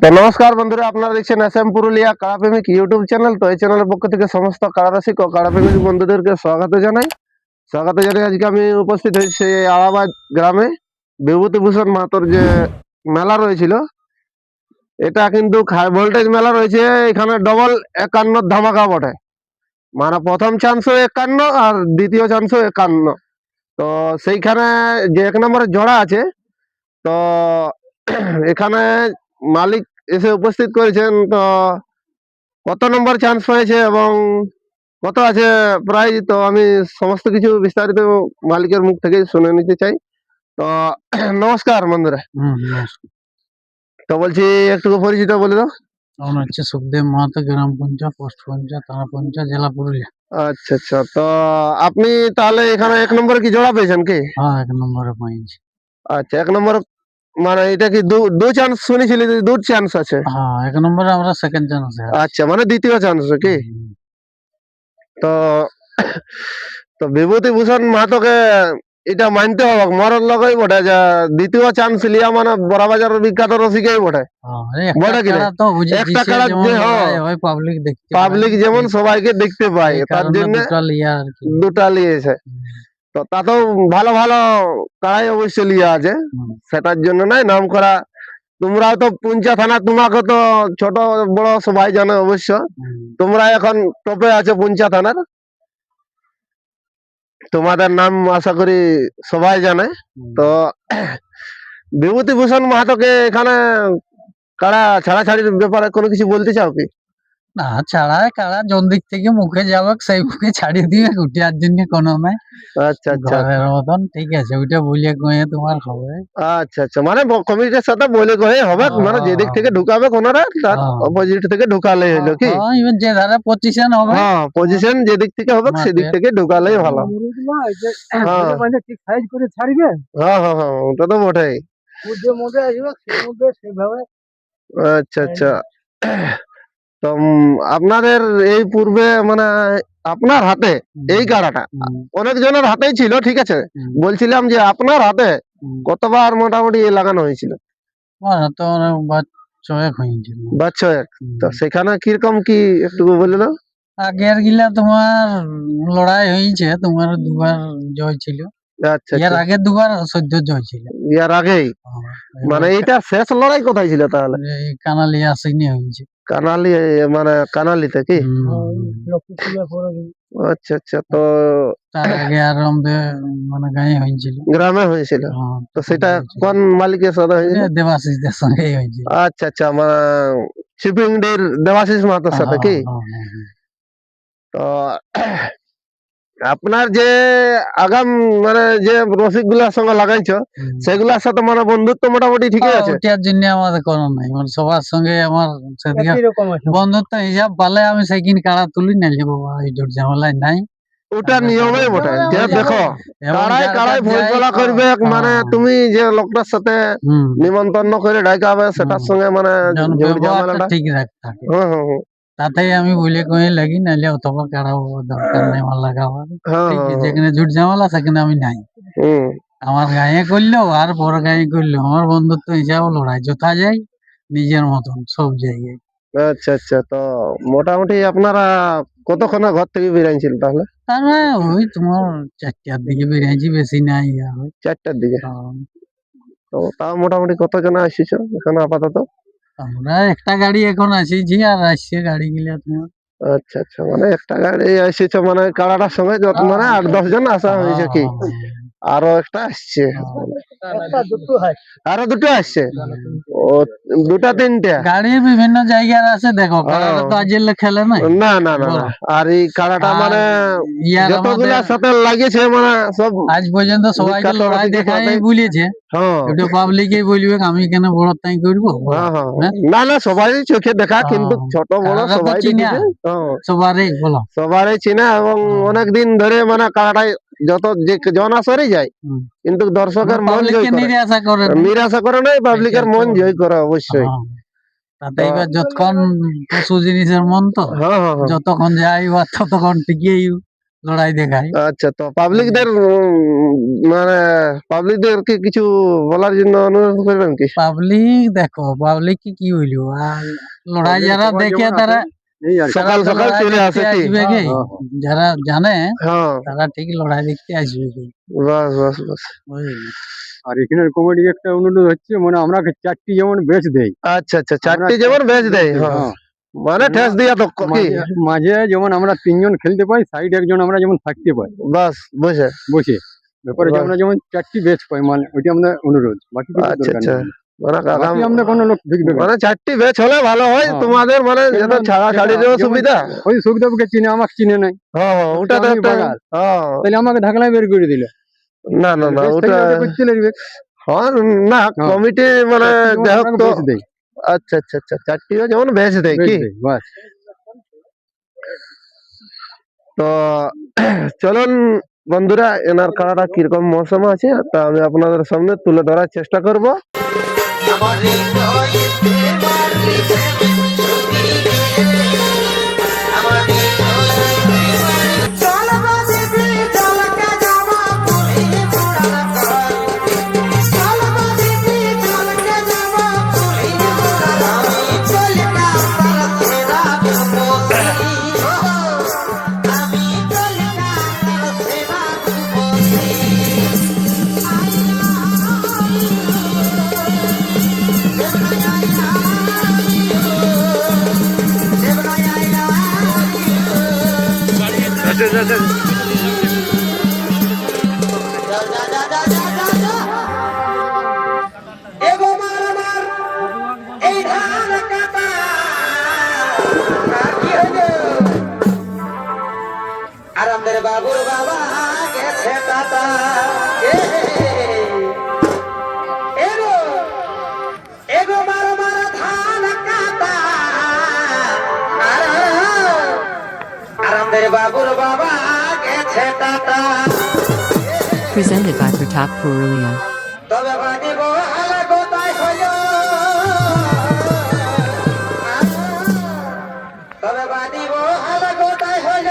তো নমস্কার বন্ধুরা, আপনারা দেখছেন এসএম পুরুলিয়া কাড়াপ্রেমিক ইউটিউব চ্যানেল। তো এই চ্যানেলের পক্ষ থেকে সমস্ত কাড়ারসিক ও কাড়াপ্রেমিক বন্ধুদেরকে স্বাগত জানাই। আজকে আমি উপস্থিত হয়েছি আরাবাদ গ্রামে বিভূতিভূষণ মাহাতোর যে মেলা রয়েছিল। এটা কিন্তু হাই ভোল্টেজ মেলা রয়েছে। এখানে ডবল 51 ধামাকা বটে, মানে প্রথম চান্সও 51 আর দ্বিতীয় চান্সও 51। তো সেইখানে যে 1 নম্বরের জোড়া আছে, তো এখানে মালিক এসে উপস্থিত করেছেন। তো কত নম্বর চান্স হয়েছে এবং কত আছে প্রাইজ, তো আমি সমস্ত কিছু বিস্তারিত মালিকের মুখ থেকে শুনে নিতে চাই। তো নমস্কার বন্ধুরা। নমস্কার। তো বলছি একটু পরিচিত বলে দাও। আমার হচ্ছে সুখদেব মাহাতো, গ্রাম পঞ্চায়েত, পোস্ট পঞ্চায়েত, থানা পঞ্চায়েত, জেলা পুরুলিয়া। আচ্ছা আচ্ছা, তো আপনি তাহলে এখানে 1 নম্বরে কি জোড়া পেয়েছেন কি? হ্যাঁ, 1 নম্বরে পাইছি। আচ্ছা, 1 নম্বর মানে এটা কি দু চান্স শুনেছিলি? দু চান্স আছে। হ্যাঁ, 1 নম্বরে আমরা সেকেন্ড চান্স আছে। আচ্ছা, মানে দ্বিতীয় চান্স কি? তো তো বিভূতিভূষণ মাহাতোকে এটা মানতে হবে, মরণ লগই বটে যে দ্বিতীয় চান্স লিয়া মানে বড়বাজারের বিখ্যাত রসিকই বটে। বটে কি না? একটা কাড়া যে পাবলিক যেমন সবাইকে দেখতে পায়, তার জন্য দুটা লিয়েছে। তো তাতেও ভালো ভালো কাড়াই অবশ্য লিয়া আছে, সেটার জন্য নাই নাম করা। তোমরাও তো পুঞ্চা থানা, তোমাকে তো ছোট বড় সবাই জানে অবশ্য। তোমরা এখন টপে আছো পুঞ্চা থানার, তোমাদের নাম আশা করি সবাই জানে। তো বিভূতিভূষণ মাহাতোকে এখানে কারা ছাড়াছাড়ির ব্যাপারে কোনো কিছু বলতে চাও কি? না, ছাড়ায় কাড়া জন দিক থেকে মুখে যাবে সেই মুখে ছাড়িয়ে দিবে, উঠিয়ার জন্য কোনো নাই। আচ্ছা আচ্ছা, ঘরের মতন ঠিক আছে, ওইটা বলিয়ে কয়ে তোমার হবে। আচ্ছা আচ্ছা, মানে কমিটির সাথে বলে কয়ে হবে, মানে যেদিক থেকে ঢুকাবে কোনারা তার অপোজিট থেকে ঢুকালেই হলো কি? এবার যে ধারে পজিশন হবে, হ্যাঁ, পজিশন যেদিক থেকে হবে সেদিক থেকে ঢুকালেই ভালো। হ্যাঁ ঠিক সাইজ করে ছাড়বে। হ্যাঁ হ্যাঁ হ্যাঁ, ওটা তো বটেই। মধ্যে আসবে সেই মধ্যে সেভাবে। আচ্ছা আচ্ছা, তো আপনাদের এই পূর্বে মানে আপনার হাতে এই কাড়াটা অনেক জনের হাতেই ছিল, ঠিক আছে। বলছিলাম যে আপনার হাতে কতবার মোটামুটি লাগানো হয়েছিল? তো ছয়েক হয়েছিল। বাচ্চা এক। তো সেখানে কিরকম কি একটু বলে দাও। আগের গিলা তোমার লড়াই হয়েছে, তোমার 2বার জয় ছিল। আচ্ছা এর আচ্ছা, আগে 2বার সদ্য জয় ছিল। ইয়ার আগেই মানে এইটা শেষ লড়াই কোথায় ছিল তাহলে? এই কানালি আসেনি হয়েছে। কানালি, মানে কানালিতে কি? আচ্ছা আচ্ছা, তো তার আগে আর আমাদের মানে গায়ে হয়েছিল, গ্রামে হয়েছিল। তো সেটা কোন মালিকের সাথে হয়েছিল? দেবাশিসদের সঙ্গে হয়েছিল। আচ্ছা আচ্ছা, মানে শিপিং ডের দেবাশিস মাহাতোর সাথে কি? তো আপনার যে আগাম মানে যে রসিক গুলার সঙ্গে লাগাইছো, সেগুলার সাথে মানে বন্ধুত্ব মোটামুটি ঠিকই আছে? ওটার জন্য আমাদের কোনো নাই, মানে সবার সঙ্গে আমার সেদিকে বন্ধুত্ব হিসাব পালে আমি সেদিন কাড়া তুলি নাইলে বাবা এই জোর ঝামেলায় নাই। ওটা নিয়মই বটে যে দেখো, কারাই কারাই ভোজবেলা করবে, মানে তুমি যে লোকটার সাথে নিমন্ত্রণ করে ডাকাবে সেটার সঙ্গে মানে ঝামেলাটা ঠিক থাকে। হ্যাঁ হ্যাঁ হ্যাঁ, তাতেই আমি বলে কয়ে লাগি, নাইলে অতবা কাড়া দরকার নেই আমার লাগাবার। হ্যাঁ, ঠিক আছে, হ্যাঁ, যেখানে ঝুট ঝামেলা সেখানে আমি নাই। আমার গায়ে করলেও আর বড় গায়ে করলেও আমার বন্ধুত্ব হিসাবে লড়াই যথা যায় নিজের মতন সব জায়গায়। আচ্ছা আচ্ছা, তো মোটামুটি আপনারা কতক্ষণ ঘর থেকে বেরিয়েছিল তাহলে? তারপরে ওই তোমার 4টার দিকে বেরিয়েছি, বেশি নাই। 4টার দিকে। তো তাও মোটামুটি কতজন আসিছো এখানে আপাতত? আমরা একটা গাড়ি এখন আসিছি, আর আসছে গাড়ি গুলা তোমার। আচ্ছা আচ্ছা, মানে একটা গাড়ি আসিছো, মানে কাড়াটার সঙ্গে যত মানে 8-10 জন আসা হয়েছে কি? আরো একটা আসছে, আরো দুটো আসছে। ও, দুটা তিনটা গাড়ি বিভিন্ন জায়গার আছে। দেখো কাড়াটা তো আজের খেলে নাই। না না না না, আর এই কাড়াটা মানে যতগুলা সাথে লাগিয়েছে মানে সব আজ পর্যন্ত সবাইকে লড়াই দেখাই বলেছে। একটু পাবলিকে বলবে আমি কেন বড় তাই করবো। না না, সবাই চোখে দেখা, কিন্তু ছোট বড় সবাই দেখেছে, সবারই চিনা। এবং অনেকদিন ধরে মানে কাড়াটাই যত যে জন আসরে যায়, কিন্তু দর্শকের মন জয় করে, নিরাশা করে নাই, পাবলিকের মন জয় করে অবশ্যই। তাতে এবার যতক্ষণ পশু জিনিসের মন তো যতক্ষণ যাই বা ততক্ষণ টিকেই লড়াই দেখাই। আচ্ছা, তো পাবলিকদের মানে পাবলিকদেরকে কিছু বলার জন্য অনুরোধ করবেন কি? পাবলিক দেখো, পাবলিক কি হইলো, আর লড়াই যারা দেখে তারা সকাল তারা তো সকাল লড়াই চলে দেখতে আসে কি? আসবে কি, যারা জানে হ্যাঁ, তারা ঠিক লড়াই দেখতে আসবে কি, বাস বাস বাস। বুঝলি? আর এখানের কমিটি একটা অনুরোধ হচ্ছে, মানে আমরা চারটি যেমন বেচ দেই, আচ্ছা আচ্ছা, আমরা চারটি যেমন বেচ দেয়, হ্যাঁ, হ্যাঁ। মানে ঠেস দিয়া তো কি? মাঝে মাঝে যেমন আমরা তিনজন খেলতে পাই, সাইড একজন আমরা যেমন থাকতে পাই বাস বুঝে। বসে, ব্যাপারে যে বাহ। আমরা যেমন চারটি বেচ পাই, মানে ওইটা আমরা অনুরোধ, বাকি কিছু আচ্ছা দরকার আচ্ছা, নেই। মানে বাকি আমরা কোনো লোক দেখবে না। মানে চারটি বেচ হলে ভালো হয় হ্যাঁ। তোমাদের, মানে যেটা ছাড়া ছাড়িরও যেমন সুবিধা। ওই সুখদেবকে চিনে, আমাকে চিনে নাই, হ্যাঁ হ্যাঁ, ওটা তো আমি একটা, বাঙাল। হ্যাঁ, তাহলে আমাকে ঢাকলাই বের করে দিল, না না না, বেশ ওটা থাকলে ওটা করতে লাগবে। হ্যাঁ, না হ্যাঁ। কমিটি মানে যেমন যাই হোক আপনাকে তো। বেচ দেই, আচ্ছা আচ্ছা আচ্ছা, চারটিও যেমন বেচ দেয় বেচ কি? দেই, বাস। তো চলুন বন্ধুরা, এনার কাড়াটা কিরকম মৌসুম আছে তা আমি আপনাদের সামনে তুলে ধরার চেষ্টা করব। আরামদের বাবুর বাবা গেছে টাটা, এগো এগো মারো মারো ধান কাটা, আরামদের বাবুর বাবা গেছে tata. Presented by Pratap Purulia. তবে বাদিব হালা গোটাই হইল, তবে বাদিব হালা গোটাই হইল,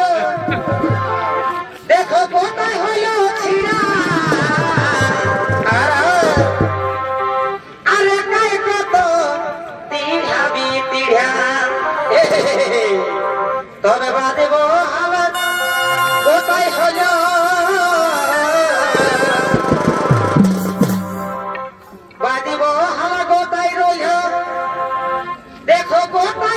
দেখো গোটাই হইল ছিড়া, আরে কাই কত তিড়াবি তিড়া, তবে বাদিব হালা গোটাই হইল, বাদিব হালা গোটাই রইল, দেখো গোটাই